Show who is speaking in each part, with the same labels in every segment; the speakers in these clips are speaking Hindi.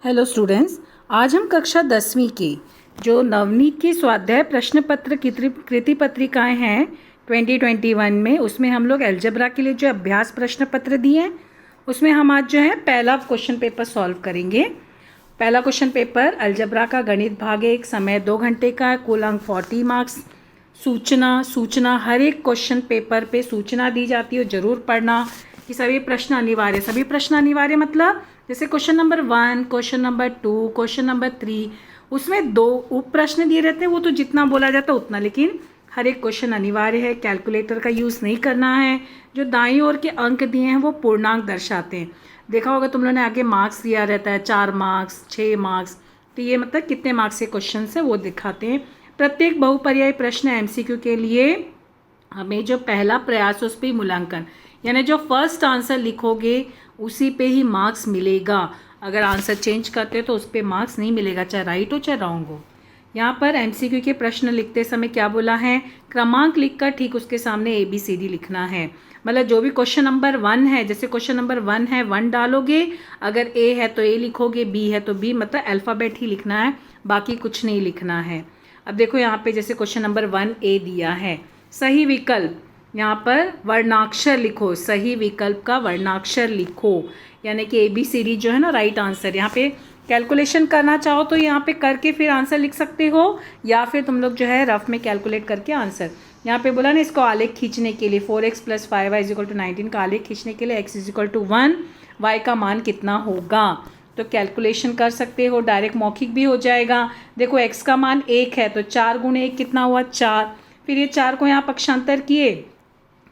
Speaker 1: हेलो स्टूडेंट्स, आज हम कक्षा 10वीं के जो नवनीत की स्वाध्याय प्रश्न पत्र कृति पत्रिकाएँ हैं 2021 में, उसमें हम लोग अलजेब्रा के लिए जो अभ्यास प्रश्न पत्र दिए हैं उसमें हम आज जो है पहला क्वेश्चन पेपर सॉल्व करेंगे। पहला क्वेश्चन पेपर अलजेब्रा का गणित भाग 1, समय 2 घंटे का है, कुल अंक 40 मार्क्स। सूचना हर एक क्वेश्चन पेपर पे सूचना दी जाती है, जरूर पढ़ना कि सभी प्रश्न अनिवार्य मतलब जैसे question number 1, question number 2, question number 3, उसमें 2 उप प्रश्न दिए रहते हैं, वो तो जितना बोला जाता है उतना, लेकिन हर एक क्वेश्चन अनिवार्य है। कैलकुलेटर का यूज़ नहीं करना है। जो दाईं ओर के अंक दिए हैं वो पूर्णांक दर्शाते हैं। देखा होगा तुम लोगों ने, आगे मार्क्स दिया रहता है, 4 मार्क्स, 6 मार्क्स, तो ये मतलब कितने मार्क्स के क्वेश्चन है वो दिखाते हैं। प्रत्येक बहुपर्यायी प्रश्न एमसीक्यू के लिए हमें जो पहला प्रयास उस पर मूल्यांकन, यानी जो फर्स्ट आंसर लिखोगे उसी पे ही मार्क्स मिलेगा। अगर आंसर चेंज करते तो उस पर मार्क्स नहीं मिलेगा, चाहे राइट हो चाहे रॉन्ग हो। यहाँ पर एमसीक्यू के प्रश्न लिखते समय क्या बोला है, क्रमांक लिखकर ठीक उसके सामने ABCD लिखना है। मतलब जो भी क्वेश्चन नंबर 1 है, जैसे क्वेश्चन नंबर 1 है 1 डालोगे, अगर A है तो A लिखोगे, B है तो B, मतलब अल्फ़ाबेट ही लिखना है, बाकी कुछ नहीं लिखना है। अब देखो यहाँ पे जैसे क्वेश्चन नंबर 1A दिया है, सही विकल्प, यहाँ पर वर्णाक्षर लिखो, सही विकल्प का वर्णाक्षर लिखो, यानी कि ABCD जो है ना राइट आंसर। यहाँ पे कैलकुलेशन करना चाहो तो यहाँ पे करके फिर आंसर लिख सकते हो, या फिर तुम लोग जो है रफ में कैलकुलेट करके आंसर। यहाँ पे बोला ना, इसको आलेख खींचने के लिए 4x + 5y = 19 का आलेख खींचने के लिए x = 1, y का मान कितना होगा, तो कैलकुलेशन कर सकते हो, डायरेक्ट मौखिक भी हो जाएगा। देखो x का मान 1 है तो 4 × 1 कितना हुआ, 4। फिर ये 4 को यहाँ पक्षांतर किए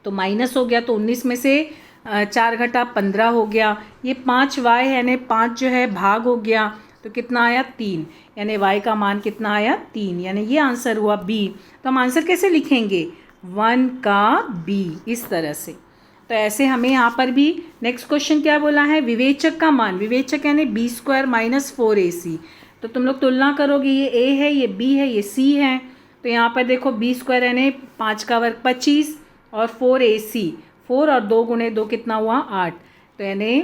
Speaker 1: तो माइनस हो गया, तो 19 में से 4 घटा 15 हो गया। ये 5y है, यानी 5 जो है भाग हो गया, तो कितना आया 3, यानी y का मान कितना आया 3, यानी ये आंसर हुआ B। तो हम आंसर कैसे लिखेंगे, 1 का B, इस तरह से। तो ऐसे हमें यहाँ पर भी नेक्स्ट क्वेश्चन क्या बोला है, विवेचक का मान, विवेचक यानी B² - 4AC। तो तुम लोग तुलना करोगे, ये A है, ये B है, ये C है। तो यहाँ पर देखो B² यानी 5 का वर्ग 25 और 4AC, 4 और 2 × 2 कितना हुआ 8, तो यानी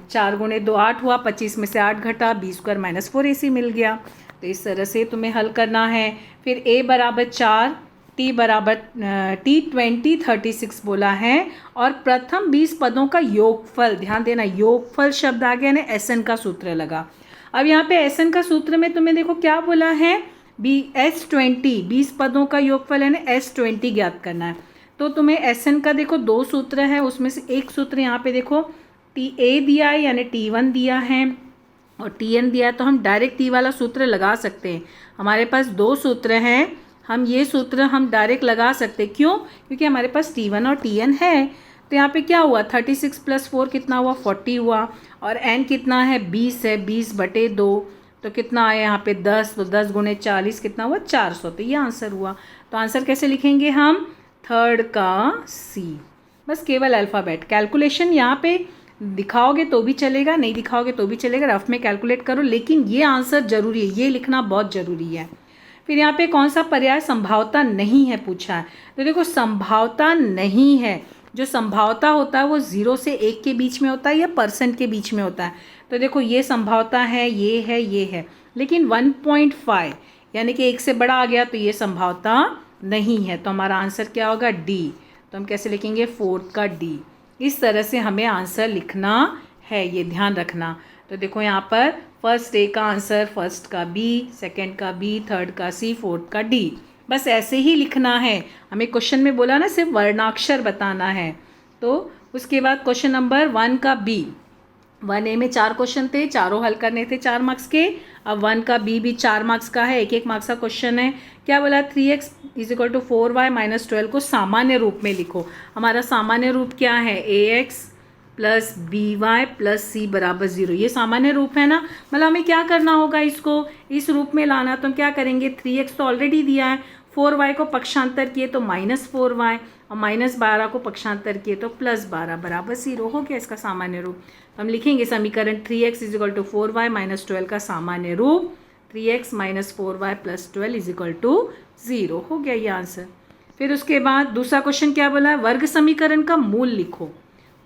Speaker 1: 4 × 2 8 हुआ, 25 में से 8 घटा, B² - 4AC मिल गया। तो इस तरह से तुम्हें हल करना है। फिर A = 4, T = T20 36 बोला है, और प्रथम 20 पदों का योगफल, ध्यान देना योगफल शब्द आ गया ना, SN का सूत्र लगा। अब यहाँ पे SN का सूत्र में तुम्हें देखो क्या बोला है, S20 20 पदों का योगफल है ना, S20 ज्ञात करना है। तो तुम्हें SN का देखो 2 सूत्र है, उसमें से एक सूत्र यहाँ पे देखो TA दिया है, यानी T1 दिया है, और TN दिया है, तो हम डायरेक्ट T वाला सूत्र लगा सकते हैं। हमारे पास 2 सूत्र हैं, हम ये सूत्र हम डायरेक्ट लगा सकते हैं। क्यों, क्योंकि हमारे पास T1 और TN है। तो यहाँ पे क्या हुआ, 36 + 4 कितना हुआ 40 हुआ, और N कितना है 20 है, 20/2, तो कितना आया यहाँ पे 10, तो 10 × 40 कितना हुआ 400, तो ये आंसर हुआ। तो आंसर कैसे लिखेंगे हम, 3rd का C, बस केवल अल्फ़ाबेट। कैलकुलेशन यहाँ पे दिखाओगे तो भी चलेगा, नहीं दिखाओगे तो भी चलेगा, रफ में कैलकुलेट करो, लेकिन ये आंसर जरूरी है, ये लिखना बहुत ज़रूरी है। फिर यहाँ पे कौन सा पर्याय संभावता नहीं है पूछा है, तो देखो संभावता नहीं है, जो संभावता होता है वो 0 से 1 के बीच में होता है या % के बीच में होता है। तो देखो ये संभावता है, ये है, ये है, लेकिन 1.5 यानी कि 1 से बड़ा आ गया तो ये संभावता नहीं है। तो हमारा आंसर क्या होगा, D। तो हम कैसे लिखेंगे, 4th का D। इस तरह से हमें आंसर लिखना है, ये ध्यान रखना। तो देखो यहाँ पर फर्स्ट A का आंसर, फर्स्ट का B, सेकंड का B, थर्ड का C, 4th का D, बस ऐसे ही लिखना है। हमें क्वेश्चन में बोला ना सिर्फ वर्णाक्षर बताना है। तो उसके बाद क्वेश्चन नंबर 1 का B, 1A में 4 क्वेश्चन थे, चारों हल करने थे 4 मार्क्स के। अब 1 का B भी 4 मार्क्स का है, 1-1 मार्क्स का क्वेश्चन है। क्या बोला, 3x = 4y - 12 को सामान्य रूप में लिखो। हमारा सामान्य रूप क्या है, ax + by + c = 0, ये सामान्य रूप है ना। मतलब हमें क्या करना होगा, इसको इस रूप में लाना। तो हम क्या करेंगे, 3x तो ऑलरेडी दिया है, 4y को पक्षांतर किए तो -4y, और -12 को पक्षांतर किए तो +12 = 0 हो गया इसका सामान्य रूप। हम लिखेंगे समीकरण 3x = 4y - 12 का सामान्य रूप 3x - 4y + 12 = 0 हो गया ये आंसर। फिर उसके बाद दूसरा क्वेश्चन क्या बोला है, वर्ग समीकरण का मूल लिखो,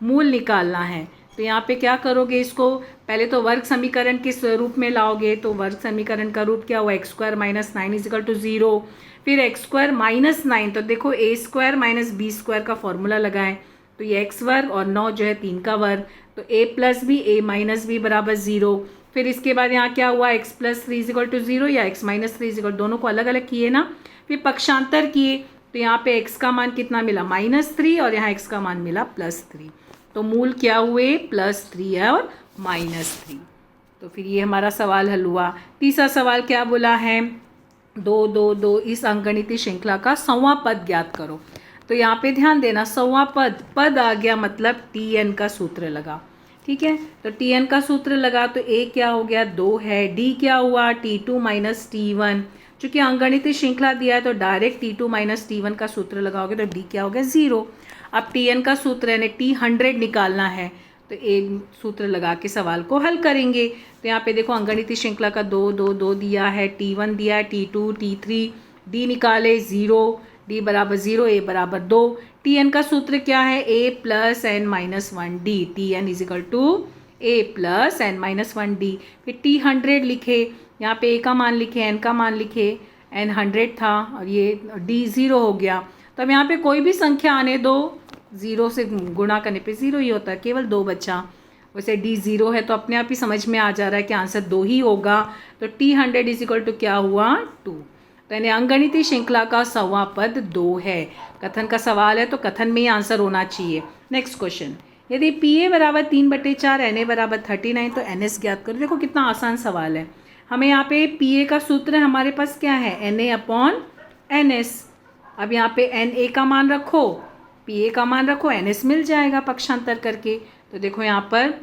Speaker 1: मूल निकालना है। तो यहाँ पे क्या करोगे, इसको पहले तो वर्ग समीकरण के रूप में लाओगे। तो वर्ग समीकरण का रूप क्या हुआ, X square minus 9 is equal to 0। फिर एक्स स्क्वायर माइनस 9, तो देखो A square minus B square का फॉर्मूला लगाएं। तो ये एक्स वर्ग और 9 जो है 3 का वर्ग, तो ए प्लस बी ए माइनस बी बराबर 0। फिर इसके बाद यहाँ क्या हुआ, एक्स प्लस 3 इजिकल टू 0 या एक्स माइनस 3 इजिकल, दोनों को अलग अलग किए ना। फिर पक्षांतर किए, तो यहाँ पे x का मान कितना मिला, -3, और यहाँ x का मान मिला +3। तो मूल क्या हुए, +3 है और -3। तो फिर ये हमारा सवाल हल हुआ। तीसरा सवाल क्या बोला है, 2 2 2 इस अंकगणितीय श्रृंखला का सौवां पद ज्ञात करो। तो यहाँ पे ध्यान देना, सौवां पद आ गया मतलब tn का सूत्र लगा। ठीक है, तो tn का सूत्र लगा तो a क्या हो गया, 2 है। d क्या हुआ, t2 माइनस t1। चूंकि अंकगणितीय श्रृंखला दिया है तो डायरेक्ट t2 माइनस t1 का सूत्र लगाओगे तो d क्या हो गया, 0। अब tn का सूत्र यानी t100 निकालना है, तो एक सूत्र लगा के सवाल को हल करेंगे। तो यहाँ पे देखो अंकगणितीय श्रृंखला का 2 2 2 दिया है, t1 दिया है, t2 t3, d निकाले 0, d बराबर 0, a बराबर 2। tn का सूत्र क्या है, a plus n minus 1d, tn is equal to a plus n minus 1d। फिर t100 लिखे, यहाँ पे a का मान लिखे, n का मान लिखे, n 100 था और ये d 0 हो गया। तो अब यहाँ पे कोई भी संख्या आने दो, 0 से गुणा करने पे 0 ही होता है, केवल 2 बचा। वैसे d 0 है तो अपने आप ही समझ में आ जा रहा है कि आंसर 2 ही होगा। तो t100 इजिकल टू क्या हुआ, 2। तो यानी अंकगणितीय श्रृंखला का सौवां पद 2 है। कथन का सवाल है तो कथन में ही आंसर होना चाहिए। नेक्स्ट क्वेश्चन, यदि PA बराबर 3/4, NA बराबर 39, तो NS ज्ञात करो। देखो कितना आसान सवाल है। हमें यहाँ पे PA का सूत्र हमारे पास क्या है, NA अपॉन NS। अब यहाँ पे NA का मान रखो, PA का मान रखो, NS मिल जाएगा पक्षांतर करके। तो देखो यहाँ पर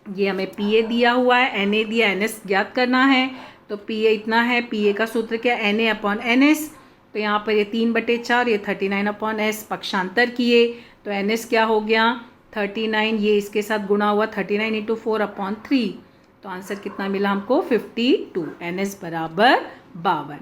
Speaker 1: ये हमें PA दिया हुआ है, NA दिया, NS ज्ञात करना है। तो PA इतना है, PA का सूत्र क्या है, NA अपॉन NS। तो यहाँ पर ये 3/4, ये 39 अपॉन S, पक्षांतर किए तो NS क्या हो गया, 39, ये इसके साथ गुणा हुआ, 39 इंटू 4 अपॉन 3। तो आंसर कितना मिला हमको, 52, NS बराबर 52।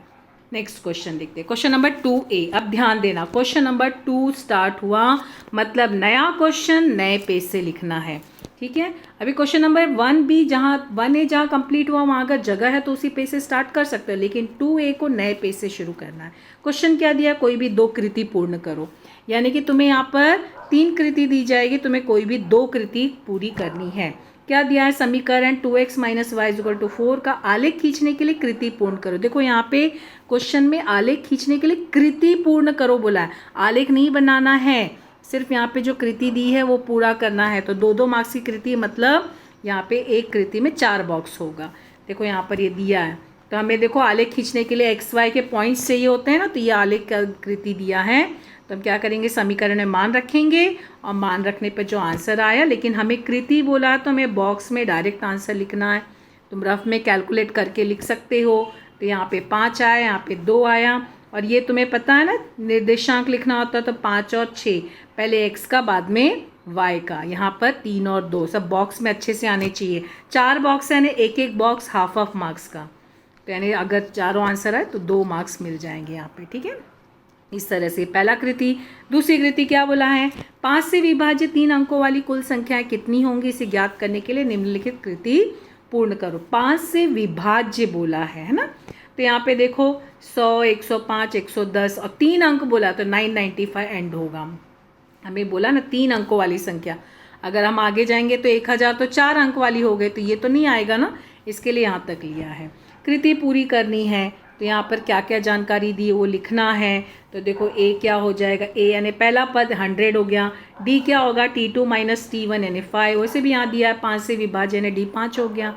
Speaker 1: नेक्स्ट क्वेश्चन देखते हैं, क्वेश्चन नंबर 2A। अब ध्यान देना, क्वेश्चन नंबर 2 स्टार्ट हुआ मतलब नया क्वेश्चन नए पेज से लिखना है। ठीक है, अभी क्वेश्चन नंबर 1B जहाँ 1A जहाँ कंप्लीट हुआ वहाँ अगर जगह है तो उसी पेज से स्टार्ट कर सकते हो, लेकिन 2A को नए पेज से शुरू करना है। क्वेश्चन क्या दिया, कोई भी 2 कृति पूर्ण करो, यानी कि तुम्हें यहाँ पर 3 कृति दी जाएगी, तुम्हें कोई भी 2 कृति पूरी करनी है। क्या दिया है, समीकरण 2x minus Y equal to 4 का आलेख खींचने के लिए कृति पूर्ण करो। देखो यहाँ पे क्वेश्चन में आलेख खींचने के लिए कृति पूर्ण करो बोला है, आलेख नहीं बनाना है, सिर्फ यहाँ पे जो कृति दी है वो पूरा करना है। तो 2-2 मार्क्स की कृति, मतलब यहाँ पे एक कृति में 4 बॉक्स होगा। देखो यहाँ पर ये दिया है, तो हमें देखो आलेख खींचने के लिए XY के पॉइंट्स चाहिए होते हैं ना, तो ये आलेख का कृति दिया है। तो हम क्या करेंगे, समीकरण में मान रखेंगे और मान रखने पर जो आंसर आया, लेकिन हमें कृति बोला तो हमें बॉक्स में डायरेक्ट आंसर लिखना है। तुम रफ में कैलकुलेट करके लिख सकते हो। तो यहाँ पे 5 आया, यहाँ पे 2 आया, और ये तुम्हें पता है ना निर्देशांक लिखना होता है तो 5 और 6, पहले x का बाद में y का। यहाँ पर 3 और 2 सब बॉक्स में अच्छे से आने चाहिए। 4 बॉक्स है यानी एक बॉक्स हाफ मार्क्स का, तो यानी अगर चारों आंसर आए तो 2 मार्क्स मिल जाएंगे यहाँ पे। ठीक है, इस तरह से पहला कृति। दूसरी कृति क्या बोला है, 5 से विभाजित 3 अंकों वाली कुल संख्याएं कितनी होंगी, इसे ज्ञात करने के लिए निम्नलिखित कृति पूर्ण करो। 5 से विभाज्य बोला है ना, तो यहाँ पे देखो 100, 105, 110 और 3 अंक बोला तो 995 एंड होगा। हमें बोला ना 3 अंकों वाली संख्या, अगर हम आगे जाएंगे तो 1000 तो 4 अंक वाली हो गई, तो ये तो नहीं आएगा ना, इसके लिए यहाँ तक लिया है। कृति पूरी करनी है तो यहाँ पर क्या क्या जानकारी दी है वो लिखना है। तो देखो A क्या हो जाएगा, A यानी पहला पद 100 हो गया, D क्या होगा T2 माइनस T1 यानी 5, वैसे भी यहाँ दिया है 5 से विभाजन यानी D 5 हो गया,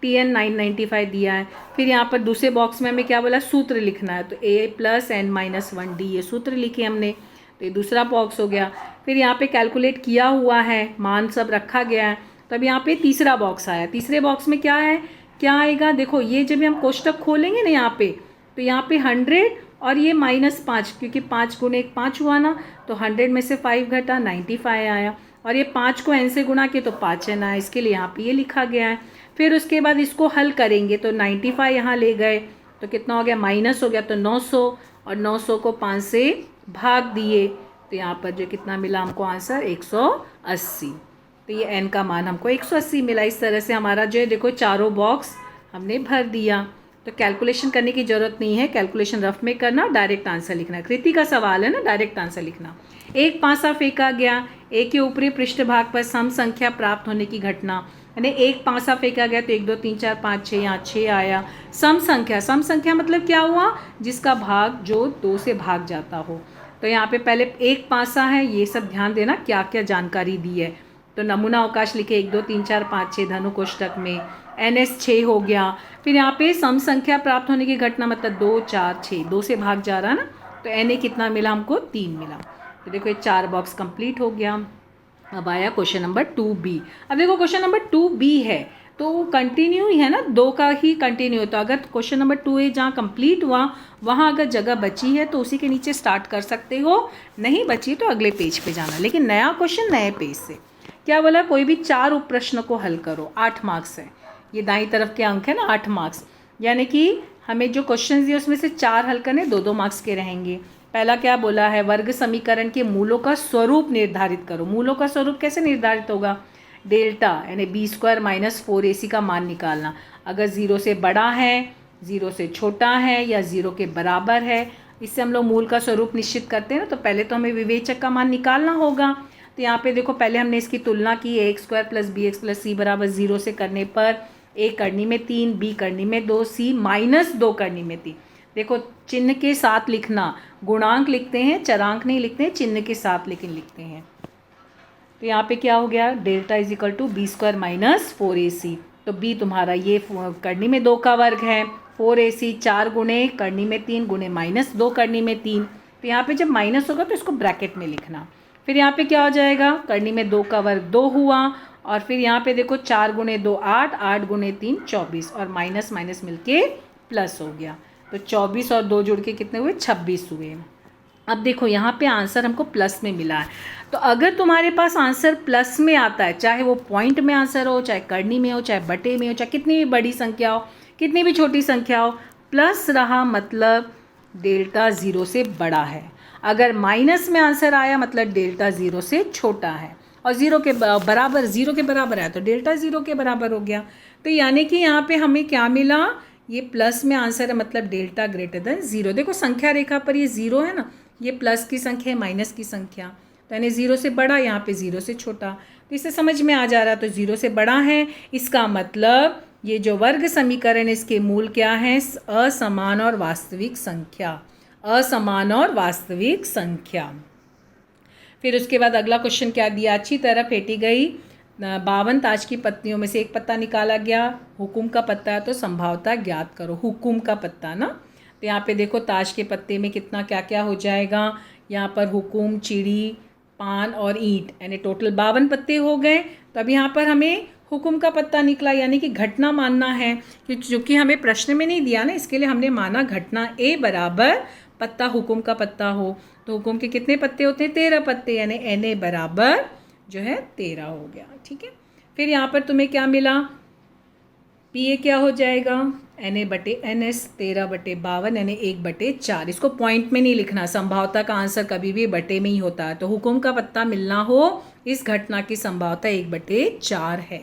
Speaker 1: TN 995 दिया है। फिर यहाँ पर दूसरे बॉक्स में हमें क्या बोला, सूत्र लिखना है, तो A plus N minus 1D ये सूत्र लिखे हमने, तो ये दूसरा बॉक्स हो गया। फिर यहाँ पे कैलकुलेट किया हुआ है, मान सब रखा गया है। तब यहाँ पे तीसरा बॉक्स आया, तीसरे बॉक्स में क्या है, क्या आएगा, देखो ये जब हम कोष्टक खोलेंगे ना यहाँ पे, तो यहाँ पे 100 और ये -5, क्योंकि 5 गुणे 1 5 हुआ ना, तो 100 में से 5 घटा 95 आया, और ये 5 को n से गुणा किया तो 5n आया, इसके लिए यहाँ पे ये लिखा गया है। फिर उसके बाद इसको हल करेंगे तो 95 यहाँ ले गए तो कितना हो गया, माइनस हो गया, तो 900, और 900 को 5 से भाग दिए तो यहाँ पर जो कितना मिला हमको आंसर 180। तो तो ये n का मान हमको 180 मिला। इस तरह से हमारा जो है देखो चारों बॉक्स हमने भर दिया। तो कैलकुलेशन करने की ज़रूरत नहीं है, कैलकुलेशन रफ में करना, डायरेक्ट आंसर लिखना। कृति का सवाल है ना, डायरेक्ट आंसर लिखना। एक पासा फेंका गया, एक के ऊपरी पृष्ठभाग पर सम संख्या प्राप्त होने की घटना, यानी एक पासा फेंका गया तो 1 2 3 4 5 6, यहाँ 6 आया। सम संख्या मतलब क्या हुआ, जिसका भाग जो 2 से भाग जाता हो। तो यहाँ पे पहले एक पासा है, ये सब ध्यान देना क्या क्या जानकारी दी है। तो नमूना अवकाश लिखे 1 2 3 4 5 6 धनु कोष्ठक में, NS 6 हो गया। फिर यहाँ पे सम संख्या प्राप्त होने की घटना मतलब 2 4 6, 2 से भाग जा रहा है ना, तो NA कितना मिला हमको, 3 मिला। तो देखो ये 4 बॉक्स कंप्लीट हो गया। अब आया क्वेश्चन नंबर 2B। अब देखो क्वेश्चन नंबर 2B है तो कंटिन्यू ही है ना, 2 का ही कंटिन्यू। तो अगर क्वेश्चन नंबर 2A जहाँ कंप्लीट हुआ वहाँ अगर जगह बची है तो उसी के नीचे स्टार्ट कर सकते हो, नहीं बची तो अगले पेज पे जाना। लेकिन नया क्वेश्चन नए पेज से। क्या बोला, कोई भी 4 उप प्रश्न को हल करो, 8 मार्क्स है। ये दाईं तरफ के अंक है ना, 8 मार्क्स, यानी कि हमें जो क्वेश्चन दिए उसमें से 4 हल करने, 2 मार्क्स के रहेंगे। पहला क्या बोला है, वर्ग समीकरण के मूलों का स्वरूप निर्धारित करो। मूलों का स्वरूप कैसे निर्धारित होगा, डेल्टा यानी b² - 4ac का मान निकालना। अगर 0 से बड़ा है, 0 से छोटा है या 0 के बराबर है, इससे हम लोग मूल का स्वरूप निश्चित करते हैं ना। तो पहले तो हमें विवेचक का मान निकालना होगा। तो यहाँ पे देखो पहले हमने इसकी तुलना की, ax² + bx + c = 0 से करने पर a करनी में 3, b करनी में 2, c -2 करनी में 3। देखो चिन्ह के साथ लिखना, गुणांक लिखते हैं, चरांक नहीं लिखते हैं, चिन्ह के साथ लेकिन लिखते हैं। तो यहाँ पे क्या हो गया, डेल्टा = b² - 4ac। तो b तुम्हारा ये करनी में 2 का वर्ग है, 4ac 4 गुणे करनी में 3 गुणे -2 करनी में 3। तो यहाँ पे जब माइनस होगा तो इसको ब्रैकेट में लिखना। फिर यहाँ पे क्या हो जाएगा, करनी में 2 का वर्ग 2 हुआ, और फिर यहाँ पे देखो 4 गुणे 2 8, 8 गुणे 3 24, और माइनस माइनस मिलके प्लस हो गया। तो 24 और 2 जुड़ के कितने हुए, 26 हुए। अब देखो यहाँ पे आंसर हमको प्लस में मिला है। तो अगर तुम्हारे पास आंसर प्लस में आता है, चाहे वो पॉइंट में आंसर हो, चाहे करनी में हो, चाहे बटे में हो, चाहे कितनी भी बड़ी संख्या हो, कितनी भी छोटी संख्या हो, प्लस रहा मतलब डेल्टा 0 से बड़ा है। अगर माइनस में आंसर आया मतलब डेल्टा 0 से छोटा है, और 0 के बराबर आया तो डेल्टा 0 के बराबर हो गया। तो यानी कि यहाँ पे हमें क्या मिला, ये प्लस में आंसर है मतलब डेल्टा > 0। देखो संख्या रेखा पर ये 0 है ना, ये प्लस की संख्या है, माइनस की संख्या, तो यानी 0 से बड़ा, यहाँ पे 0 से छोटा। तो इससे समझ में आ जा रहा, तो 0 से बड़ा है, इसका मतलब ये जो वर्ग समीकरण इसके मूल क्या है, असमान और वास्तविक संख्या, असमान और वास्तविक संख्या। फिर उसके बाद अगला क्वेश्चन क्या दिया, अच्छी तरह फेंटी गई 52 ताश की पत्तियों में से एक पत्ता निकाला गया, हुकुम का पत्ता है तो संभावता ज्ञात करो। हुकुम का पत्ता ना, तो यहाँ पे देखो ताश के पत्ते में कितना क्या क्या हो जाएगा, यहाँ पर हुकुम, चिड़ी, पान और ईंट, यानी टोटल 52 पत्ते हो गए। तो अब यहाँ पर हमें हुकुम का पत्ता निकला, यानी कि घटना मानना है, क्योंकि हमें प्रश्न में नहीं दिया ना, इसके लिए हमने माना घटना A बराबर पत्ता हुकुम का पत्ता हो। तो हुकुम के कितने पत्ते होते हैं, 13 पत्ते, यानी NA बराबर जो है 13 हो गया। ठीक है, फिर यहाँ पर तुम्हें क्या मिला, PA क्या हो जाएगा, NA/NS 13/52, यानी 1/4। इसको पॉइंट में नहीं लिखना, संभावता का आंसर कभी भी बटे में ही होता है। तो हुकुम का पत्ता मिलना हो, इस घटना की संभावता 1/4 है।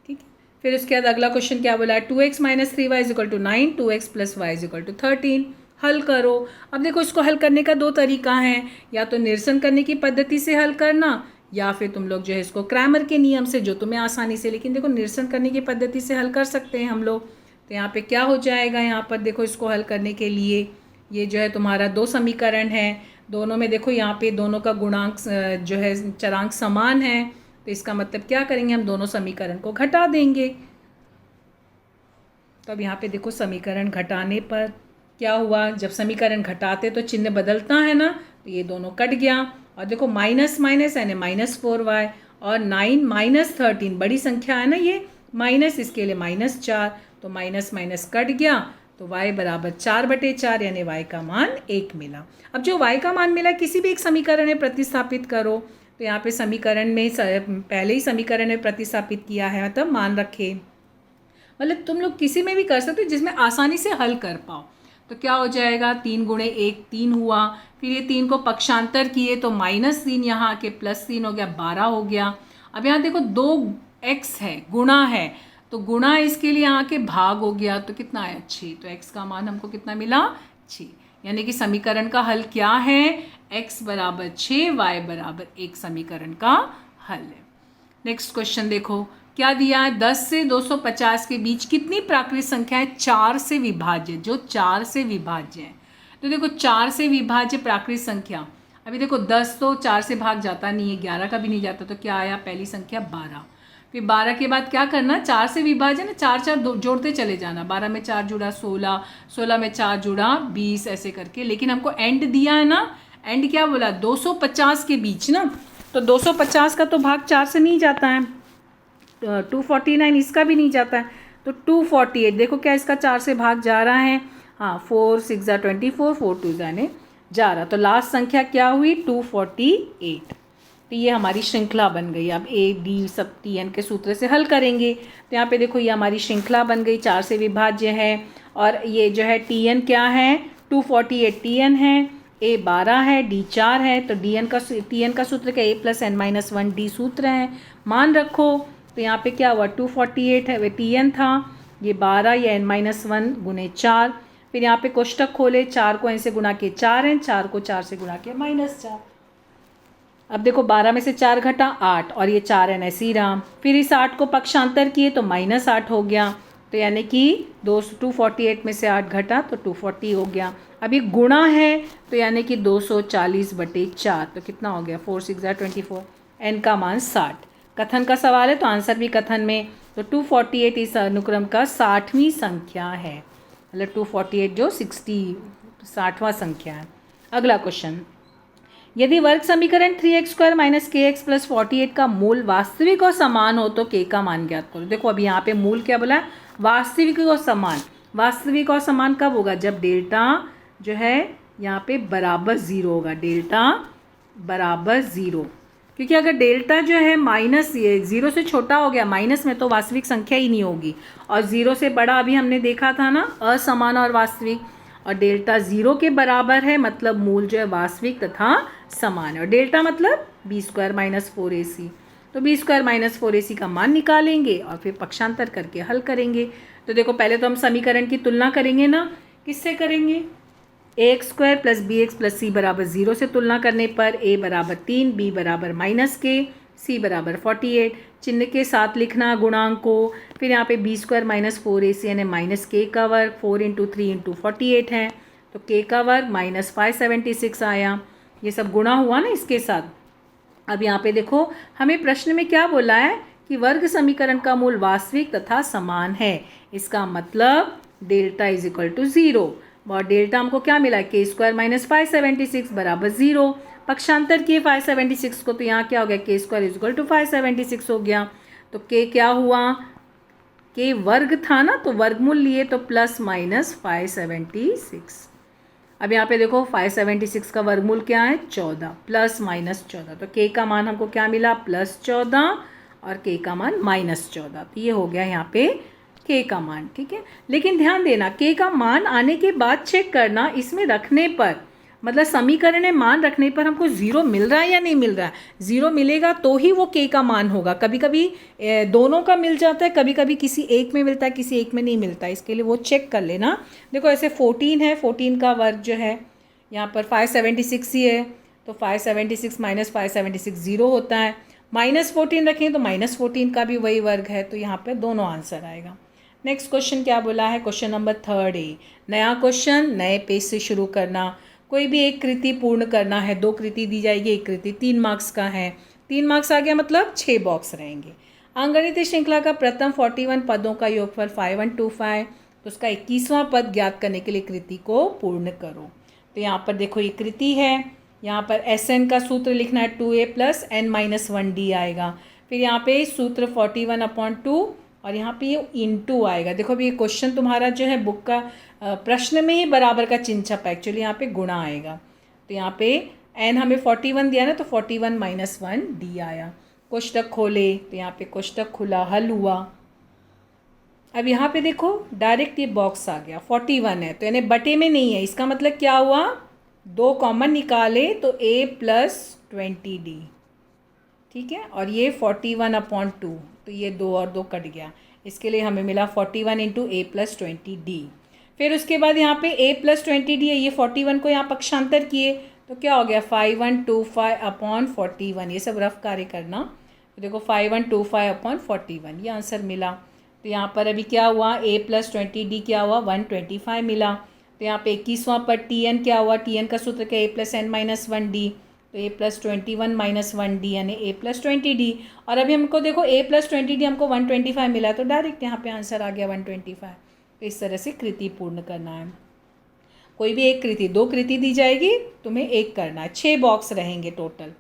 Speaker 1: ठीक है, फिर उसके बाद अगला क्वेश्चन क्या बोला है, 2x - 3y = 9, 2x + y = 13। हल करो। अब देखो इसको हल करने का 2 तरीका है, या तो निरसन करने की पद्धति से हल करना, या फिर तुम लोग जो है इसको क्रैमर के नियम से, जो तुम्हें आसानी से, लेकिन देखो निरसन करने की पद्धति से हल कर सकते हैं हम लोग। तो यहाँ पे क्या हो जाएगा, यहाँ पर देखो इसको हल करने के लिए ये जो है तुम्हारा 2 समीकरण है, दोनों में देखो यहाँ पे दोनों का गुणांक जो है चरांक समान है। तो इसका मतलब क्या करेंगे, हम दोनों समीकरण को घटा देंगे। तो अब यहाँ पे देखो समीकरण घटाने पर क्या हुआ, जब समीकरण घटाते तो चिन्ह बदलता है ना, तो ये दोनों कट गया, और देखो माइनस माइनस यानी -4y, और 9 - 13 बड़ी संख्या है ना ये, माइनस इसके लिए -4, तो माइनस माइनस कट गया, तो y बराबर 4/4, यानी y का मान 1 मिला। अब जो y का मान मिला किसी भी एक समीकरण में प्रतिस्थापित करो। तो यहाँ पे समीकरण में पहले ही समीकरण में प्रतिस्थापित किया है, मतलब मान रखे, मतलब तुम लोग किसी में भी कर सकते हो जिसमें आसानी से हल कर पाओ। तो क्या हो जाएगा, 3 × 1 3 हुआ, फिर ये 3 को पक्षांतर किए तो -3 यहाँ आके +3 हो गया, 12 हो गया, अब यहाँ देखो 2x है, गुणा है, तो गुणा इसके लिए यहाँ के भाग हो गया, तो कितना आया 6, तो x का मान हमको कितना मिला 6। यानी कि समीकरण का हल क्या है, x बराबर 6, y बराबर 1 समीकरण का हल है। नेक्स्ट क्वेश्चन देखो क्या दिया है, 10 से 250 के बीच कितनी प्राकृत संख्या है 4 से विभाज्य, जो 4 से विभाज्य है। तो देखो 4 से विभाज्य प्राकृत संख्या, अभी देखो 10 तो 4 से भाग जाता नहीं है, 11 का भी नहीं जाता, तो क्या आया पहली संख्या 12। फिर 12 के बाद क्या करना, 4 से विभाजन है, 4 4 जोड़ते चले जाना, 12 में 4 जुड़ा 16, 16 में 4 जुड़ा 20, ऐसे करके। लेकिन हमको एंड दिया है ना, एंड क्या बोला 250 के बीच ना, तो 250 का तो भाग 4 से नहीं जाता है, 249 इसका भी नहीं जाता है, तो 248 देखो क्या इसका 4 से भाग जा रहा है, हाँ 4 6 24, 4 2 जाने जा रहा, तो लास्ट संख्या क्या हुई 248। तो ये हमारी श्रृंखला बन गई। अब ए डी सब टी एन के सूत्र से हल करेंगे, तो यहाँ पे देखो ये हमारी श्रृंखला बन गई, 4 से विभाज्य है, और ये जो है टी एन क्या है 248 टी एन है, ए 12 है, डी 4 है, तो टी एन का सूत्र क्या a+n-1 डी सूत्र है, मान रखो। तो यहाँ पे क्या हुआ 248 है, वे टी एन था, ये 12 या n-1 गुने 4, फिर यहाँ पे कोष्टक खोले, 4 को n से गुणा के 4 है, 4 को 4 से गुणा के -4। अब देखो 12 में से 4 घटा 8, और ये 4 n ऐसे ही रहा, फिर इस 8 को पक्षांतर किए तो -8 हो गया, तो यानी कि 248 में से 8 घटा तो 240 हो गया। अभी गुणा है तो यानी कि 240/4, तो कितना हो गया 4 6 24, n का मान 60। कथन का सवाल है तो आंसर भी कथन में, तो 248 इस अनुक्रम का 60वीं संख्या है, मतलब 248 जो 60वां संख्या है। अगला क्वेश्चन, यदि वर्ग समीकरण 3x² - kx + 48 का मूल वास्तविक और समान हो तो k का मान ज्ञात करो। देखो अभी यहाँ पे मूल क्या बोला है, वास्तविक और समान। वास्तविक और समान कब होगा, जब डेल्टा जो है यहाँ पे बराबर 0 होगा, डेल्टा बराबर 0, क्योंकि अगर डेल्टा जो है -0 से छोटा हो गया, माइनस में, तो वास्तविक संख्या ही नहीं होगी, और 0 से बड़ा अभी हमने देखा था ना असमान और वास्तविक, और डेल्टा 0 के बराबर है, मतलब मूल जो है वास्तविक तथा समान है, और डेल्टा मतलब b² - 4ac, तो b² - 4ac का मान निकालेंगे और फिर पक्षांतर करके हल करेंगे। तो देखो पहले तो हम समीकरण की तुलना करेंगे ना, किससे करेंगे, ax² + bx + c बराबर 0 से तुलना करने पर a बराबर 3, b बराबर -k, c बराबर 48, चिन्ह के साथ लिखना गुणांक को, फिर यहाँ पे b² - 4ac यानी -k का वर्ग, 4 × 3 × 48 है, तो k का वर्ग -576 आया, ये सब गुणा हुआ ना इसके साथ। अब यहाँ पे देखो हमें प्रश्न में क्या बोला है कि वर्ग समीकरण का मूल वास्तविक तथा समान है, इसका मतलब डेल्टा = 0, और डेल्टा हमको क्या मिला k² - 576 बराबर 0, पक्षांतर किए 576 को, तो यहाँ क्या हो गया k² = 576 हो गया, तो k क्या हुआ, k वर्ग था ना, तो वर्गमूल लिए तो +-576। अब यहाँ पे देखो 576 का वर्गमूल क्या है 14, +-14, तो k का मान हमको क्या मिला +14 और k का मान -14, तो ये हो गया यहाँ पे k का मान, ठीक है। लेकिन ध्यान देना k का मान आने के बाद चेक करना, इसमें रखने पर, मतलब समीकरण में मान रखने पर हमको 0 मिल रहा है या नहीं मिल रहा है, 0 मिलेगा तो ही वो k का मान होगा। कभी कभी दोनों का मिल जाता है, कभी कभी किसी एक में मिलता है, किसी एक में नहीं मिलता है, इसके लिए वो चेक कर लेना। देखो ऐसे 14 है, 14 का वर्ग जो है यहाँ पर 576 ही है, तो 576 - 576 0 होता है, -14 रखें तो -14 का भी वही वर्ग है, तो यहाँ पर दोनों आंसर आएगा। नेक्स्ट क्वेश्चन क्या बोला है, क्वेश्चन नंबर 3 ए, नया क्वेश्चन नए पेज से शुरू करना, कोई भी एक कृति पूर्ण करना है, 2 कृति दी जाएगी, एक कृति 3 मार्क्स का है, 3 मार्क्स आ गया मतलब 6 बॉक्स रहेंगे। अंकगणित श्रृंखला का प्रथम 41 पदों का योगफल 5125, तो उसका 21वां पद ज्ञात करने के लिए कृति को पूर्ण करो। तो यहाँ पर देखो ये कृति है, यहाँ पर SN का सूत्र लिखना है 2a + n-1d आएगा, फिर यहाँ पे सूत्र 41/2 और यहाँ पे ये इंटू आएगा। देखो अभी ये क्वेश्चन तुम्हारा जो है बुक का प्रश्न में ही बराबर का चिन्ह छपा, एक्चुअली यहाँ पे गुणा आएगा, तो यहाँ पे n हमें 41 दिया ना, तो 41 - 1d आया। कोष्टक खोले तो यहाँ पे कोष्टक खुला, हल हुआ। अब यहाँ पे देखो डायरेक्ट ये बॉक्स आ गया, 41 है तो यानी बटे में नहीं है, इसका मतलब क्या हुआ, 2 कॉमन निकाले तो a + 20d, ठीक है, और ये 41/2, तो ये 2 और 2 कट गया, इसके लिए हमें मिला 41 इंटू a प्लस 20d। फिर उसके बाद यहाँ पे a प्लस 20d है, ये 41 को यहाँ पक्षांतर किए तो क्या हो गया 5125/41। ये सब रफ कार्य करना, तो देखो 5125/41 ये आंसर मिला। तो यहाँ पर अभी क्या हुआ, a प्लस 20d क्या हुआ 125 मिला। तो यहाँ पे 21वां पर tn क्या हुआ, tn का सूत्र क्या a plus n minus 1d, तो a प्लस 21 माइनस 1d यानी a प्लस 20d। और अभी हमको देखो a प्लस 20d हमको 125 मिला है, तो डायरेक्ट यहाँ पे आंसर आ गया 125। तो इस तरह से कृति पूर्ण करना है। कोई भी एक कृति, 2 कृति दी जाएगी, तुम्हें एक करना है, 6 बॉक्स रहेंगे टोटल।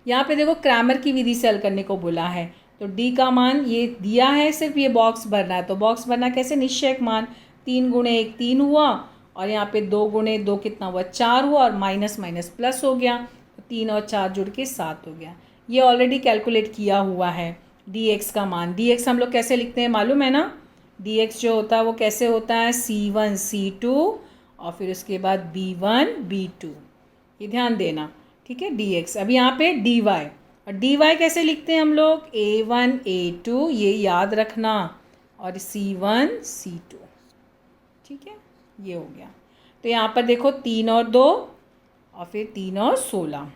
Speaker 1: यहाँ पे देखो क्रैमर की विधि से हल करने को बोला है, तो d का मान ये दिया है, सिर्फ ये बॉक्स भरना है। तो बॉक्स भरना कैसे, निश्चयक मान 3 गुणे 1 3 हुआ, और यहाँ पे 2 गुणे 2 कितना हुआ 4 हुआ, और माइनस माइनस प्लस हो गया, तो 3 और 4 जुड़ के 7 हो गया। ये ऑलरेडी कैलकुलेट किया हुआ है dx का मान। dx हम लोग कैसे लिखते हैं मालूम है ना, dx जो होता है वो कैसे होता है c1 c2 और फिर उसके बाद b1 b2, ये ध्यान देना, ठीक है dx। अभी यहाँ पे dy, और dy कैसे लिखते हैं हम लोग, a1 a2 ये याद रखना, और c1 c2, ठीक है, ये हो गया। तो यहाँ पर देखो 3 और 2 और फिर 3 और 16,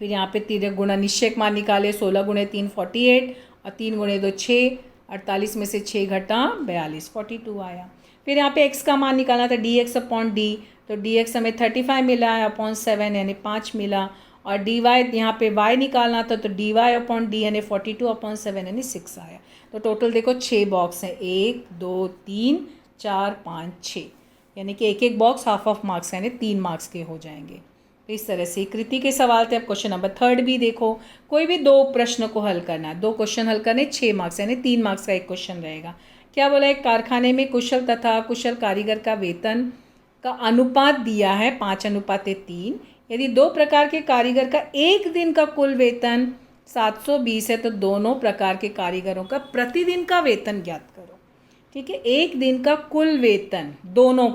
Speaker 1: फिर यहाँ पे 3 गुणा निश्चयक मान निकाले, 16 गुणे 3 48 और 3 गुणे 2 6, 48 में से 6 घटा 42 42 आया। फिर यहाँ पे x का मान निकालना था dx अपॉन d, तो dx हमें 35 मिला है अपॉन 7 यानी 5 मिला, और dy यहाँ पे y निकालना था, तो dy अपॉन d यानी 42/7 यानी 6 आया। तो टोटल देखो 6 बॉक्स हैं, 1 2 3 4 5 6, यानी कि एक एक बॉक्स हाफ मार्क्स यानी 3 मार्क्स के हो जाएंगे। तो इस तरह से कृति के सवाल थे। अब क्वेश्चन नंबर 3 भी देखो, कोई भी 2 प्रश्न को हल करना है, 2 क्वेश्चन हल करने 6 मार्क्स यानी 3 मार्क्स का एक क्वेश्चन रहेगा। क्या बोला, एक कारखाने में कुशल तथा अकुशल कारीगर का वेतन का अनुपात दिया है 5:3। यदि 2 प्रकार के कारीगर का एक दिन का कुल वेतन 720 है, तो दोनों प्रकार के कारीगरों का प्रतिदिन का वेतन ज्ञात करो। ठीक है, एक दिन का कुल वेतन दोनों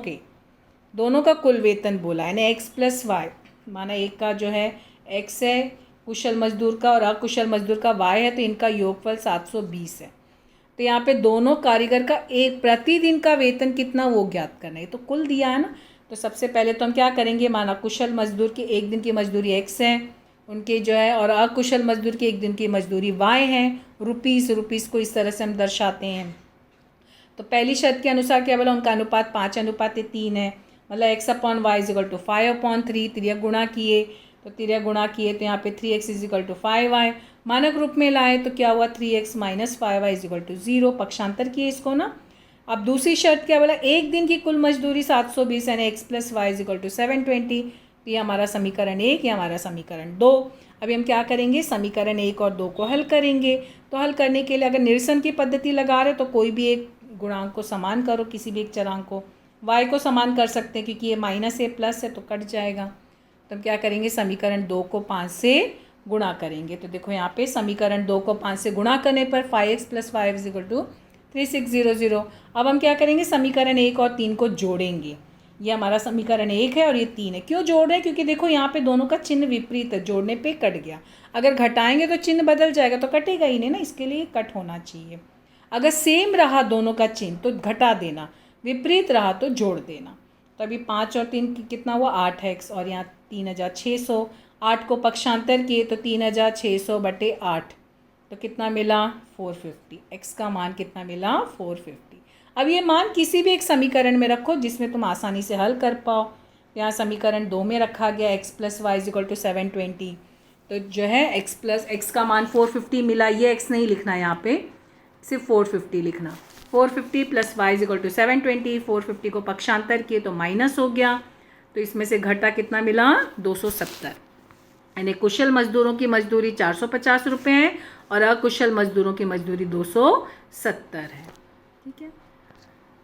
Speaker 1: का कुल वेतन बोला है ना, x प्लस वाई, माना एक का जो है x है कुशल मजदूर का और अकुशल मजदूर का y है, तो इनका योगफल 720 है। तो यहाँ पे दोनों कारीगर का एक प्रतिदिन का वेतन कितना वो ज्ञात करना है, तो कुल दिया है ना। तो सबसे पहले तो हम क्या करेंगे, माना कुशल मजदूर की एक दिन की मजदूरी x है, उनके जो है, और अकुशल मजदूर की एक दिन की मजदूरी y है, रुपीज़ को इस तरह से हम दर्शाते हैं। तो पहली शर्त के अनुसार क्या बोला, उनका अनुपात 5:3 है, मतलब x upon Y is equal to 5/3, तिर्यक गुणा किए तो यहाँ पे 3x is equal to 5y, मानक रूप में लाए तो क्या हुआ 3x minus 5y is equal to 0, पक्षांतर किए इसको ना। अब दूसरी शर्त क्या बोला, एक दिन की कुल मजदूरी 720 यानी x plus Y is equal to 720, तो ये हमारा समीकरण 1, ये हमारा समीकरण 2। अभी हम क्या करेंगे, समीकरण 1 और 2 को हल करेंगे। तो हल करने के लिए अगर निरसन की पद्धति लगा रहे तो कोई भी एक गुणांक को समान करो, किसी भी एक चरांक को, y को समान कर सकते हैं क्योंकि ये माइनस है प्लस है तो कट जाएगा। तो हम क्या करेंगे, समीकरण 2 को 5 से गुणा करेंगे। तो देखो यहाँ पे समीकरण 2 को 5 से गुणा करने पर 5x plus 5 is equal to 3600। अब हम क्या करेंगे, समीकरण 1 और 3 को जोड़ेंगे। ये हमारा समीकरण 1 है और ये 3 है। क्यों जोड़ रहे हैं, क्योंकि देखो यहाँ पे दोनों का चिन्ह विपरीत है, जोड़ने पे कट गया। अगर घटाएंगे तो चिन्ह बदल जाएगा, तो कटेगा ही नहीं ना, इसके लिए कट होना चाहिए। अगर सेम रहा दोनों का चिन्ह तो घटा देना, विपरीत रहा तो जोड़ देना। तो अभी 5 और 3 कितना हुआ 8x, और यहाँ 3600, 8 को पक्षांतर किए तो 3600 बटे 8, तो कितना मिला 450। x का मान कितना मिला 450। अब ये मान किसी भी एक समीकरण में रखो जिसमें तुम आसानी से हल कर पाओ। यहाँ समीकरण 2 में रखा गया x plus Y is equal to 720, तो जो है x का मान 450 मिला। ये x नहीं लिखना, यहाँ पे सिर्फ 450 लिखना। 450 plus Y is equal to 720, 450 को पक्षांतर किए तो माइनस हो गया, तो इसमें से घटा कितना मिला 270। यानी कुशल मजदूरों की मजदूरी 450 रुपये है और अकुशल मजदूरों की मजदूरी 270 है। ठीक है,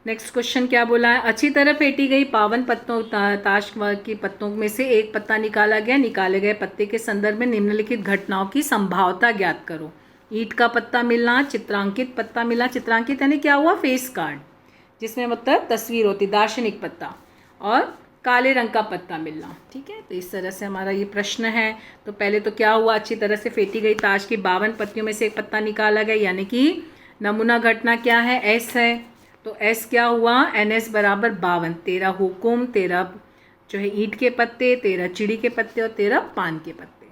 Speaker 1: नेक्स्ट क्वेश्चन क्या बोला है, अच्छी तरह फेंटी गई पावन पत्तों ताश की पत्तों में से एक पत्ता निकाला गया, निकाले गए पत्ते के संदर्भ में निम्नलिखित घटनाओं की संभावता ज्ञात करो। ईंट का पत्ता मिलना, चित्रांकित पत्ता मिलना, चित्रांकित यानी क्या हुआ फेस कार्ड, जिसमें मतलब तस्वीर होती, दार्शनिक पत्ता, और काले रंग का पत्ता मिलना। ठीक है, तो इस तरह से हमारा ये प्रश्न है। तो पहले तो क्या हुआ, अच्छी तरह से फेंटी गई ताश की 52 पत्तियों में से एक पत्ता निकाला गया, यानी कि नमूना घटना क्या है, एस है। तो एस क्या हुआ, NS बराबर 52, 13 हुकुम, 13 जो है ईंट के पत्ते, 13 चिड़ी के पत्ते और 13 पान के पत्ते।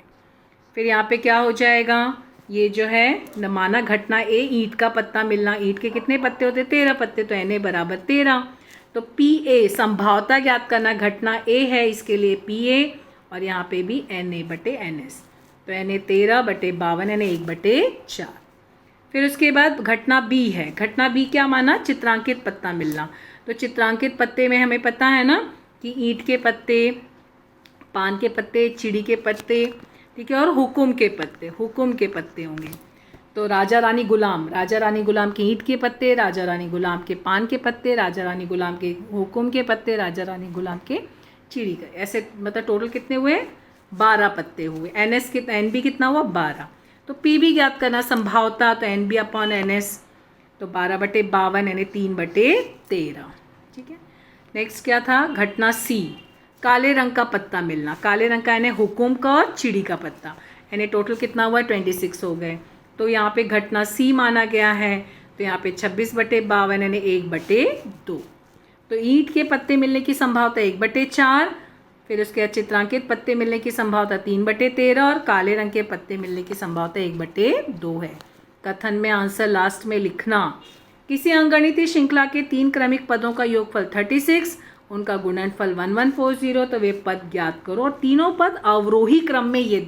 Speaker 1: फिर यहाँ पे क्या हो जाएगा, ये जो है नमाना घटना ए, ईंट का पत्ता मिलना। ईंट के कितने पत्ते होते, 13 पत्ते, तो Na बराबर 13। तो PA संभावता ज्ञात करना, घटना A है, इसके लिए PA, और यहाँ पे भी Na/NS। तो Na 13/52, Na 1/4। फिर उसके बाद घटना B है। घटना B क्या माना, चित्रांकित पत्ता मिलना। तो चित्रांकित पत्ते में हमें पता है ना कि ईंट के पत्ते, पान के पत्ते, चिड़ी के पत्ते, ठीक है, और हुकुम के पत्ते होंगे। तो राजा रानी गुलाम के ईंट के पत्ते, राजा रानी गुलाम के पान के पत्ते, राजा रानी गुलाम के हुकुम के पत्ते, राजा रानी गुलाम के चिड़ी के, ऐसे मतलब टोटल कितने हुए, 12 पत्ते हुए। NB कितना हुआ, 12। तो PB ज्ञात करना, संभावता, तो NB/NS, तो 12/52, यानी 3/13। ठीक है, नेक्स्ट क्या था, घटना C, काले रंग का पत्ता मिलना। काले रंग का यानी हुकुम का और चिड़ी का पत्ता, यानी टोटल कितना हुआ, 26 हो गए। तो यहाँ पे घटना C माना गया है, तो यहाँ पे 26/52, यानी 1/2। तो ईंट के पत्ते मिलने की संभावना 1/4, फिर उसके बाद चित्रांकित पत्ते मिलने की संभावना 3/13 और काले रंग के पत्ते मिलने की संभावना 1/2 है। कथन में आंसर लास्ट में लिखना। किसी अंगणितीय श्रृंखला के 3 क्रमिक पदों का योगफल 36, उनका गुणनफल 1140, तो वे पद ज्ञात करो। और तीनों पद अवरोही क्रम में ये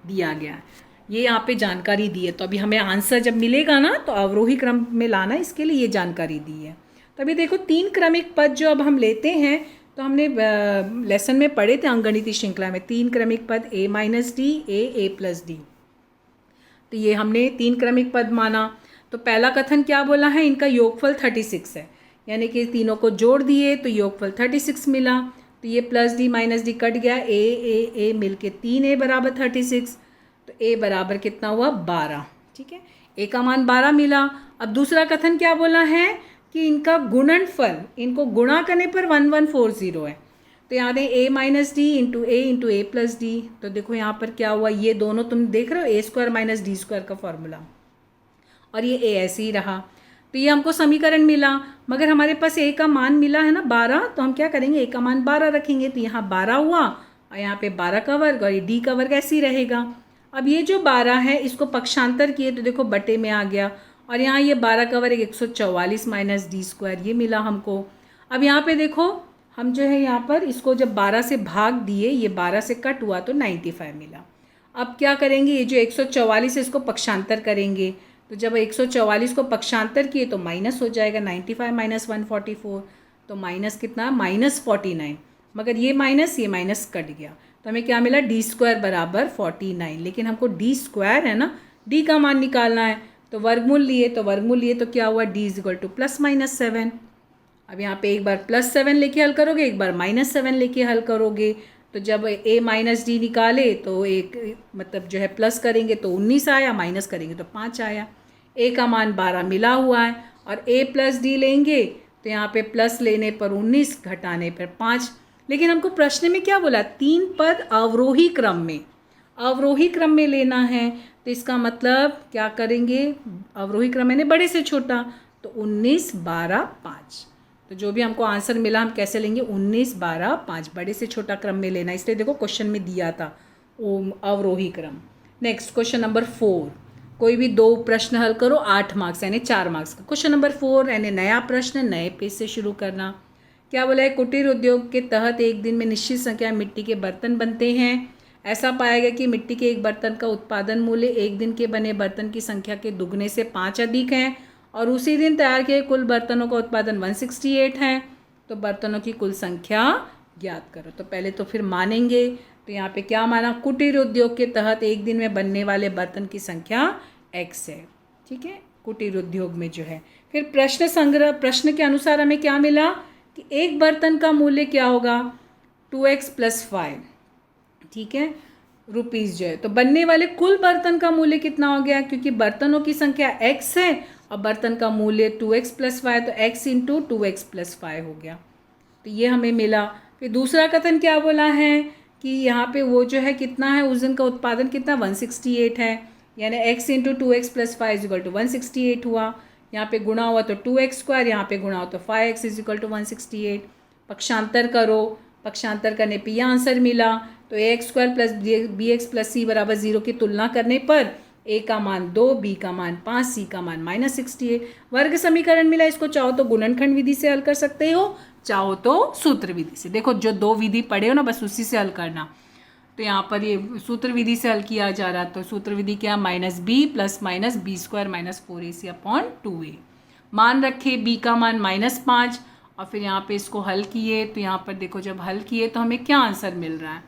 Speaker 1: दिया गया है, ये यहाँ पे जानकारी दी है। तो अभी हमें आंसर जब मिलेगा ना तो अवरोही क्रम में लाना, इसके लिए ये जानकारी दी है। तो अभी देखो 3 क्रमिक पद जो अब हम लेते हैं, तो हमने लेसन में पढ़े थे अंगणितीय श्रृंखला में 3 क्रमिक पद A-D, A+D। तो ये हमने 3 क्रमिक पद माना। तो पहला कथन क्या बोला है, इनका योगफल 36 है, यानी कि तीनों को जोड़ दिए तो योगफल 36 मिला। तो ये +D-D कट गया, A मिल के 3A बराबर 36। तो A बराबर कितना हुआ, 12। ठीक है, A का मान 12 मिला। अब दूसरा कथन क्या बोला है कि इनका गुणनफल, इनको गुणा करने पर 1140 है। तो यहाँ दें A-D इंटू A+D। तो देखो यहाँ पर क्या हुआ, ये दोनों तुम देख रहे हो A² - D² का फॉर्मूला, और ये A ऐसे ही रहा। तो ये हमको समीकरण मिला, मगर हमारे पास A का मान मिला है ना 12, तो हम क्या करेंगे, A का मान 12 रखेंगे। तो यहाँ 12 हुआ, और यहाँ पे 12 का वर्ग, और ये D का वर्ग ऐसे ही रहेगा। अब ये जो 12 है इसको पक्षांतर किए तो देखो बटे में आ गया, और यहाँ ये 12 का वर्ग 144 - D², ये मिला हमको। अब यहाँ पे देखो हम जो है यहाँ पर इसको जब 12 से भाग दिए, ये 12 से कट हुआ तो 95 मिला। अब क्या करेंगे, ये जो 144 है इसको पक्षांतर करेंगे। तो जब 144 को पक्षांतर किए तो माइनस हो जाएगा, 95 - 144, तो माइनस कितना, -49। मगर ये माइनस कट गया, तो हमें क्या मिला, D² बराबर 49। लेकिन हमको D² है ना, D का मान निकालना है, तो वर्गमूल लिए तो क्या हुआ, D = +-7। अब यहाँ पे एक बार +7 लेके हल करोगे, एक बार -7 लेके हल करोगे। तो जब A-D निकाले तो एक मतलब जो है प्लस करेंगे तो 19 आया, माइनस करेंगे तो 5 आया। A का मान 12 मिला हुआ है, और A+D लेंगे तो यहाँ पे प्लस लेने पर 19, घटाने पर 5। लेकिन हमको प्रश्न में क्या बोला, 3 पद अवरोही क्रम में लेना है। तो इसका मतलब क्या करेंगे, अवरोही क्रम यानी बड़े से छोटा, तो 19, 12, 5। तो जो भी हमको आंसर मिला हम कैसे लेंगे, 19, 12, 5, बड़े से छोटा क्रम में लेना। इसलिए देखो क्वेश्चन में दिया था अवरोही क्रम। नेक्स्ट क्वेश्चन नंबर 4, कोई भी 2 प्रश्न हल करो, 8 मार्क्स यानी 4 मार्क्स का। क्वेश्चन नंबर 4 यानी नया प्रश्न, नए पेज से शुरू करना। क्या बोला है, कुटीर उद्योग के तहत एक दिन में निश्चित संख्या में मिट्टी के बर्तन बनते हैं। ऐसा पाया गया कि मिट्टी के एक बर्तन का उत्पादन मूल्य एक दिन के बने बर्तन की संख्या के दुगने से 5 अधिक है, और उसी दिन तैयार किए कुल बर्तनों का उत्पादन 168 है। तो बर्तनों की कुल संख्या ज्ञात करो। तो पहले तो फिर मानेंगे, तो यहाँ पे क्या माना, कुटीर उद्योग के तहत एक दिन में बनने वाले बर्तन की संख्या x है। ठीक है, कुटीर उद्योग में जो है। फिर प्रश्न के अनुसार हमें क्या मिला कि एक बर्तन का मूल्य क्या होगा, 2x + 5। ठीक है, रुपीज़ जो है, तो बनने वाले कुल बर्तन का मूल्य कितना हो गया, क्योंकि बर्तनों की संख्या x है और बर्तन का मूल्य 2x + 5, तो x × 2x + 5 हो गया। तो ये हमें मिला। फिर दूसरा कथन क्या बोला है कि यहाँ पे वो जो है कितना है, उस दिन का उत्पादन कितना 168 है, यानी x into 2x plus 5 is equal to 168 हुआ। यहाँ पे गुणा हुआ तो 2x स्क्वायर, यहाँ पे गुणा हो तो 5x इज इक्वल टू 168। पक्षांतर करो, पक्षांतर करने पे यह आंसर मिला। तो ax square plus bx plus c बराबर 0 की तुलना करने पर a का मान 2, b का मान 5, c का मान -68। वर्ग समीकरण मिला। इसको चाहो तो गुणनखंड विधि से हल कर सकते हो, चाहो तो सूत्र विधि से। देखो जो दो विधि पढ़े हो ना, बस उसी से हल करना। तो यहाँ पर ये सूत्र विधि से हल किया जा रहा, तो सूत्र विधि क्या, -b plus minus B square minus 4ac upon 2a। मान रखे b का मान -5 और फिर यहाँ पे इसको हल किए, तो यहाँ पर देखो जब हल किए तो हमें क्या आंसर मिल रहा है,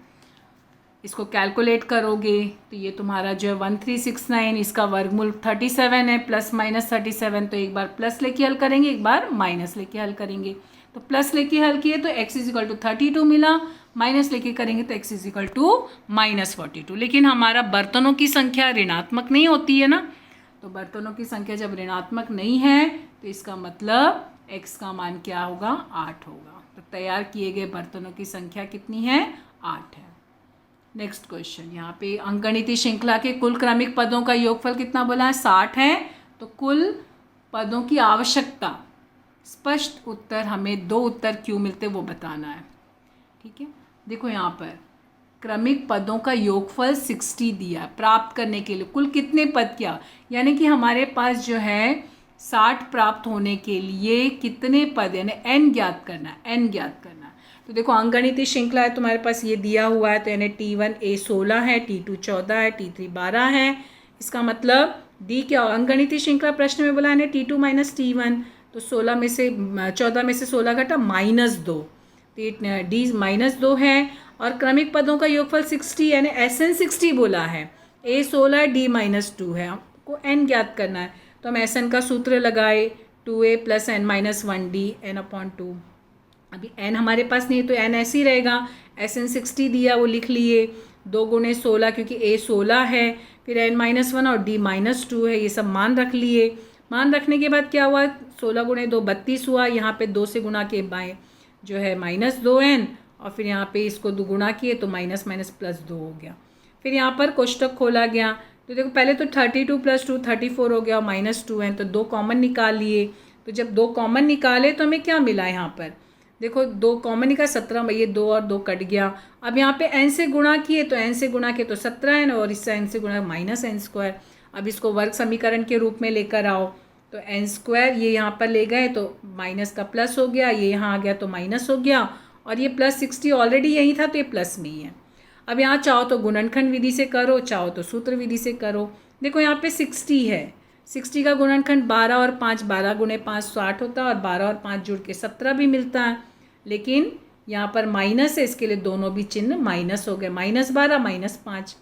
Speaker 1: इसको कैलकुलेट करोगे तो ये तुम्हारा जो है 1369, इसका वर्गमूल 37 है, प्लस माइनस 37। तो एक बार प्लस लेके हल करेंगे, एक बार माइनस लेके हल करेंगे। तो प्लस लेके हल किए तो x इज इक्वल टू 32 मिला, माइनस लेके करेंगे तो x इज इक्वल टू -42। लेकिन हमारा बर्तनों की संख्या ऋणात्मक नहीं होती है ना, तो बर्तनों की संख्या जब ऋणात्मक नहीं है तो इसका मतलब x का मान क्या होगा, 8 होगा। तो तैयार किए गए बर्तनों की संख्या कितनी है, 8 है। नेक्स्ट क्वेश्चन, यहाँ पे अंकगणितीय श्रृंखला के कुल क्रमिक पदों का योगफल कितना बोला है, 60 है। तो कुल पदों की आवश्यकता, स्पष्ट उत्तर हमें 2 उत्तर क्यों मिलते वो बताना है। ठीक है, देखो यहाँ पर क्रमिक पदों का योगफल 60 दिया प्राप्त करने के लिए। कुल कितने पद क्या, यानी कि हमारे पास जो है 60 प्राप्त होने के लिए कितने पद, यानी n ज्ञात करना है, n ज्ञात करना है। तो देखो अंकगणितीय श्रृंखला है तुम्हारे पास, ये दिया हुआ है, तो यानी T1 a 16 है, T2 14 है, T3 12 है। इसका मतलब डी क्या, अंकगणितीय श्रृंखला प्रश्न में बोला है T2 माइनस T1, तो 14 में से 16 घटा -2, तो डी -2 है। और क्रमिक पदों का योगफल 60 यानी SN 60 बोला है, a 16 है, d -2 है, हमको n ज्ञात करना है। तो हम SN का सूत्र लगाए, 2a plus n minus 1d n upon 2। अभी n हमारे पास नहीं है तो n ऐसे ही रहेगा, SN 60 दिया वो लिख लिए, 2 गुणे 16 क्योंकि a 16 है, फिर n -1 और d -2 है, ये सब मान रख लिए। मान रखने के बाद क्या हुआ, 16 गुणे 2 32 हुआ, यहाँ पे 2 से गुणा के बाएँ जो है -2n, और फिर यहाँ पे इसको 2 गुणा किए तो माइनस माइनस प्लस 2 हो गया। फिर यहाँ पर कोष्टक खोला गया, तो देखो पहले तो 32 प्लस 2 34 हो गया, -2n, तो 2 कॉमन निकाल लिए। तो जब 2 कॉमन निकाले तो हमें क्या मिला, यहाँ पर देखो 2 कॉमन निकाल 17, ये 2 और 2 कट गया। अब यहाँ पे n से गुणा किए तो n से गुणा किए तो 17n, और इससे n से गुणा -n²। अब इसको वर्ग समीकरण के रूप में लेकर आओ, तो n² ये यहाँ पर ले गए तो माइनस का प्लस हो गया, ये यहाँ आ गया तो माइनस हो गया, और ये प्लस 60 ऑलरेडी यही था तो ये प्लस में ही है। अब यहाँ चाहो तो गुणनखंड विधि से करो, चाहो तो सूत्र विधि से करो। देखो यहाँ पे 60 है, 60 का गुणनखंड 12 और 5, 12 गुणे 5 60 होता है, और 12 और 5 जुड़ के 17 भी मिलता है। लेकिन यहाँ पर माइनस है, इसके लिए दोनों भी चिन्ह माइनस हो गए, -12 -5।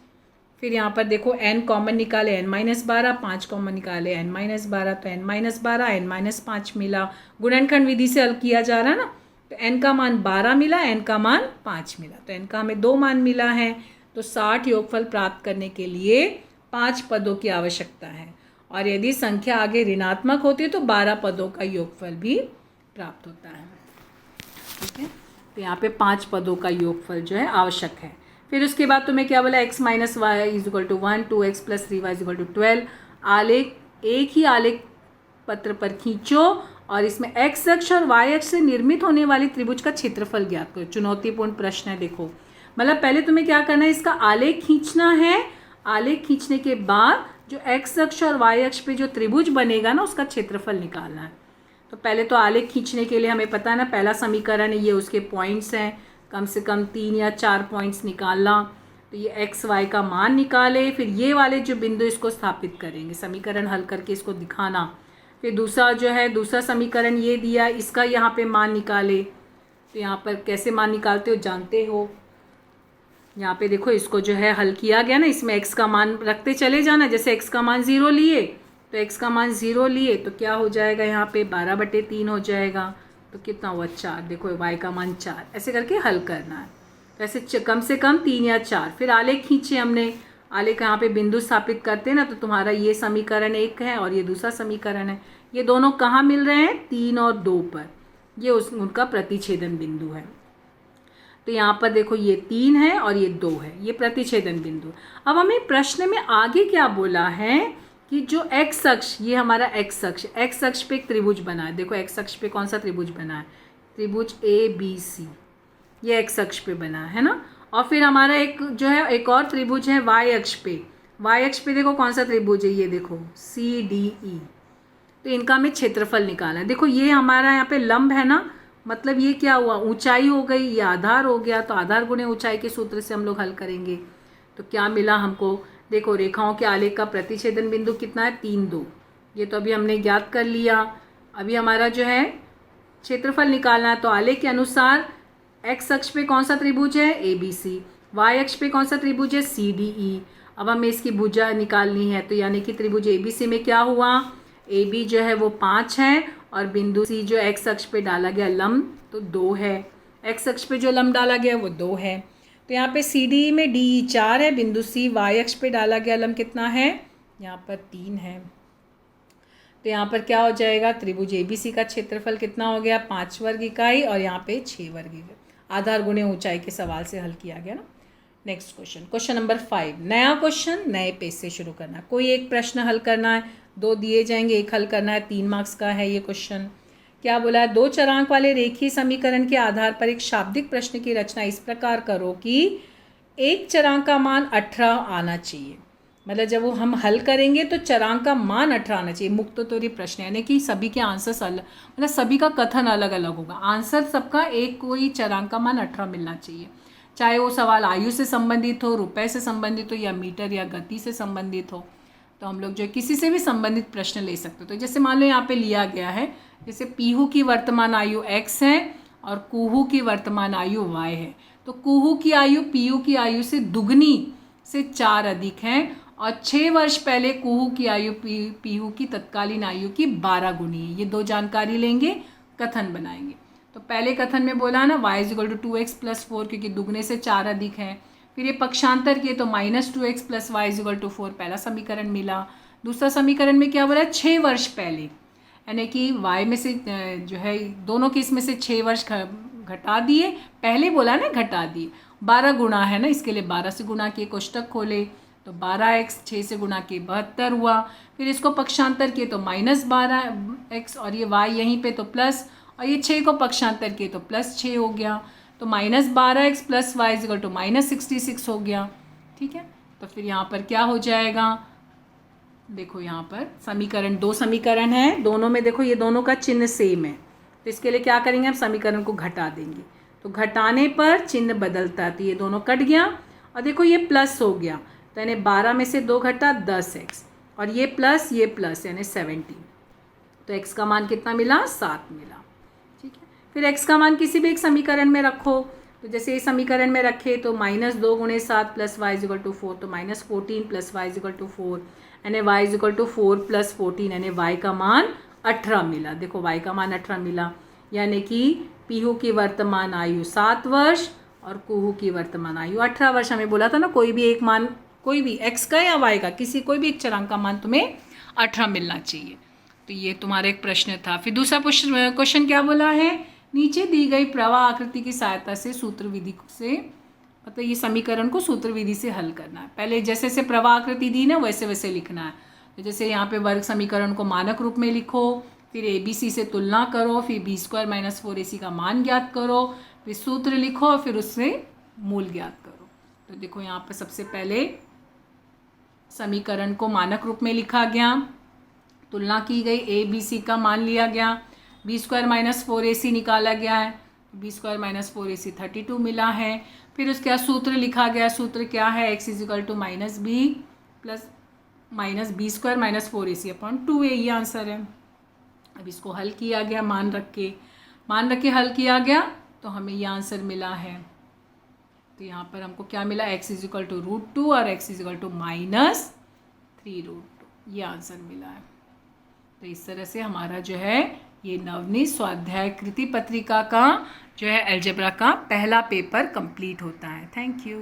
Speaker 1: फिर यहाँ पर देखो n कॉमन निकाले, n -12, 5 कॉमन निकाले, n -12, तो n -12 n -5 मिला। गुणनखंड विधि से हल किया जा रहा है ना, तो n का मान 12 मिला, n का मान 5 मिला, तो n का हमें 2 मान मिला है। तो 60 योगफल प्राप्त करने के लिए 5 पदों की आवश्यकता है, और यदि संख्या आगे ऋणात्मक होती है तो 12 पदों का योगफल भी प्राप्त होता है। ठीक है, तो यहाँ पे 5 पदों का योगफल जो है आवश्यक है। फिर उसके बाद तुम्हें क्या बोला, x minus Y is equal to 1, 2x plus 3y is equal to 12। आलेख एक ही आलेख पत्र पर खींचो और इसमें x अक्ष और y अक्ष से निर्मित होने वाली त्रिभुज का क्षेत्रफल ज्ञात करो। चुनौतीपूर्ण प्रश्न है। देखो मतलब पहले तुम्हें क्या करना है, इसका आलेख खींचना है। आलेख खींचने के बाद जो x अक्ष और y अक्ष पे जो त्रिभुज बनेगा ना, उसका क्षेत्रफल निकालना है। तो पहले तो आलेख खींचने के लिए हमें पता है ना, पहला समीकरण है ये, उसके पॉइंट्स हैं, कम से कम 3 या 4 पॉइंट्स निकालना। तो ये x y का मान निकाले, फिर ये वाले जो बिंदु इसको स्थापित करेंगे, समीकरण हल करके इसको दिखाना। फिर दूसरा जो है, दूसरा समीकरण ये दिया, इसका यहाँ पे मान निकाले। तो यहाँ पर कैसे मान निकालते हो जानते हो, यहाँ पे देखो इसको जो है हल किया गया ना, इसमें x का मान रखते चले जाना। जैसे x का मान 0 लिए तो x का मान 0 लिए तो क्या हो जाएगा, यहाँ पे 12/3 हो जाएगा, तो कितना हुआ 4। देखो y का मान 4, ऐसे करके हल करना है। तो ऐसे कम से कम 3 या 4। फिर आलेख खींचे हमने, आलेख यहाँ पे बिंदु स्थापित करते हैं ना, तो तुम्हारा ये समीकरण 1 है और ये दूसरा समीकरण है। ये दोनों कहाँ मिल रहे हैं, 3 और 2 पर, ये उनका प्रतिच्छेदन बिंदु है। तो यहाँ पर देखो ये 3 है और ये 2 है, ये प्रतिच्छेदन बिंदु। अब हमें प्रश्न में आगे क्या बोला है कि जो एक्स अक्ष, ये हमारा एक्स अक्ष पे एक त्रिभुज बना है। देखो एक्स अक्ष पे कौन सा त्रिभुज बना है, त्रिभुज ABC, ये एक्स अक्ष पे बना है ना। और फिर हमारा एक जो है एक और त्रिभुज है वाई अक्ष पे देखो कौन सा त्रिभुज है, ये देखो CDE। तो इनका हमें क्षेत्रफल निकालना है। देखो ये हमारा यहाँ पे लंब है ना, मतलब ये क्या हुआ, ऊंचाई हो गई, ये आधार हो गया, तो आधार गुणे ऊंचाई के सूत्र से हम लोग हल करेंगे। तो क्या मिला हमको, देखो रेखाओं के आलेख का प्रतिच्छेदन बिंदु कितना है, 3, 2, ये तो अभी हमने ज्ञात कर लिया। अभी हमारा जो है क्षेत्रफल निकालना है। तो आलेख के अनुसार एक्स अक्ष पे कौन सा त्रिभुज है, ABC, वाई अक्ष पे कौन सा त्रिभुज है, CDE। अब हमें इसकी भुजा निकालनी है, तो यानी कि त्रिभुज ABC में क्या हुआ, AB जो है वो 5 है और बिंदु C जो एक्स अक्ष पे डाला गया लंब तो 2 है, एक्स अक्ष पे जो लंब डाला गया वो 2 है। तो यहाँ पे CDE में DE 4 है, बिंदु C वाई अक्ष पे डाला गया लंब कितना है, यहाँ पर 3 है। तो यहाँ पर क्या हो जाएगा, त्रिभुज ABC का क्षेत्रफल कितना हो गया, 5 वर्ग इकाई और यहाँ पे 6 वर्ग इकाई। आधार गुणे ऊंचाई के सवाल से हल किया गया ना। नेक्स्ट क्वेश्चन नंबर 5, नया क्वेश्चन नए पेज से शुरू करना है। कोई एक प्रश्न हल करना है, 2 दिए जाएंगे, एक हल करना है, 3 मार्क्स का है ये क्वेश्चन। क्या बोला है, 2 चरांक वाले रेखीय समीकरण के आधार पर एक शाब्दिक प्रश्न की रचना इस प्रकार करो कि एक चरांक का मान 18 आना चाहिए। मतलब जब वो हम हल करेंगे तो चरांक का मान 18 आना चाहिए। मुक्तोत्तरी प्रश्न यानी कि सभी के आंसर्स अलग, मतलब सभी का कथन अलग अलग होगा, आंसर सबका एक कोई चरांक का मान 18 मिलना चाहिए। चाहे वो सवाल आयु से संबंधित हो, रुपए से संबंधित हो, या मीटर या गति से संबंधित हो। तो हम लोग जो किसी से भी संबंधित प्रश्न ले सकते हो। तो जैसे मान लो यहाँ पे लिया गया है, जैसे पीहू की वर्तमान आयु x है और कुहू की वर्तमान आयु y है। तो कुहू की आयु पीहू की आयु से दुगनी से 4 अधिक है और 6 वर्ष पहले कुहू की आयु पीहू की तत्कालीन आयु की 12 गुनी है। ये 2 जानकारी लेंगे, कथन बनाएंगे। तो पहले कथन में बोला ना y = 2x + 4, क्योंकि दुगने से 4 अधिक है। फिर ये पक्षांतर किए तो -2x + y = 4, पहला समीकरण मिला। दूसरा समीकरण में क्या बोला, 6 वर्ष पहले, यानी कि y में से जो है दोनों के इसमें से 6 वर्ष घटा दिए, पहले बोला ना घटा दिए, 12 गुणा है ना, इसके लिए 12 से गुणा किए, कोष्टक खोले तो 12x, 6 से गुणा किए 72 हुआ। फिर इसको पक्षांतर किए तो -12x और ये y यहीं पे तो प्लस, और ये 6 को पक्षांतर किए तो +6 हो गया। तो -12x + y = -66 हो गया। ठीक है, तो फिर यहाँ पर क्या हो जाएगा, देखो यहाँ पर समीकरण 2 समीकरण है, दोनों में देखो ये दोनों का चिन्ह सेम है। तो इसके लिए क्या करेंगे, हम समीकरण को घटा देंगे। तो घटाने पर चिन्ह बदलता है, तो ये दोनों कट गया और देखो ये प्लस हो गया। तो यानी 12 में से 2 घटा 10x और ये प्लस यानी 17। तो x का मान कितना मिला, 7 मिला। ठीक है, फिर x का मान किसी भी एक समीकरण में रखो। तो जैसे इस समीकरण में रखे तो -2 × 7 + y = 4, तो -14 + y = 4, यानी y = 4 + 14, यानी y का मान 18 मिला। देखो y का मान 18 मिला, यानी कि पीहू की वर्तमान आयु 7 वर्ष और कुहू की वर्तमान आयु 18 वर्ष। हमें बोला था ना कोई भी एक मान, कोई भी x का या y का, किसी कोई भी एक चरांक का मान तुम्हें 18 मिलना चाहिए। तो ये तुम्हारा एक प्रश्न था। फिर दूसरा क्वेश्चन क्या बोला है, नीचे दी गई प्रवाह आकृति की सहायता से सूत्र विधि से, मतलब ये समीकरण को सूत्र विधि से हल करना है। पहले जैसे जैसे प्रवाह आकृति दी ना वैसे वैसे लिखना है। तो जैसे यहाँ पे वर्ग समीकरण को मानक रूप में लिखो, फिर ABC से तुलना करो, फिर b² - 4ac का मान ज्ञात करो, फिर सूत्र लिखो और फिर उससे मूल ज्ञात करो। तो देखो यहाँ पर सबसे पहले समीकरण को मानक रूप में लिखा गया, तुलना की गई, ABC का मान लिया गया, b² - 4ac निकाला गया है, b² - 4ac 32 मिला है। फिर उसके बाद सूत्र लिखा गया, सूत्र क्या है, x = -b + b² - 4ac/2a, ये आंसर है। अब इसको हल किया गया, मान रख के हल किया गया तो हमें ये आंसर मिला है। तो यहाँ पर हमको क्या मिला, x = √2 और x = -3√2, ये आंसर मिला है। तो इस तरह से हमारा जो है ये नवनीत स्वाध्याय कृति पत्रिका का जो है अलजेब्रा का पहला पेपर कंप्लीट होता है। Thank you.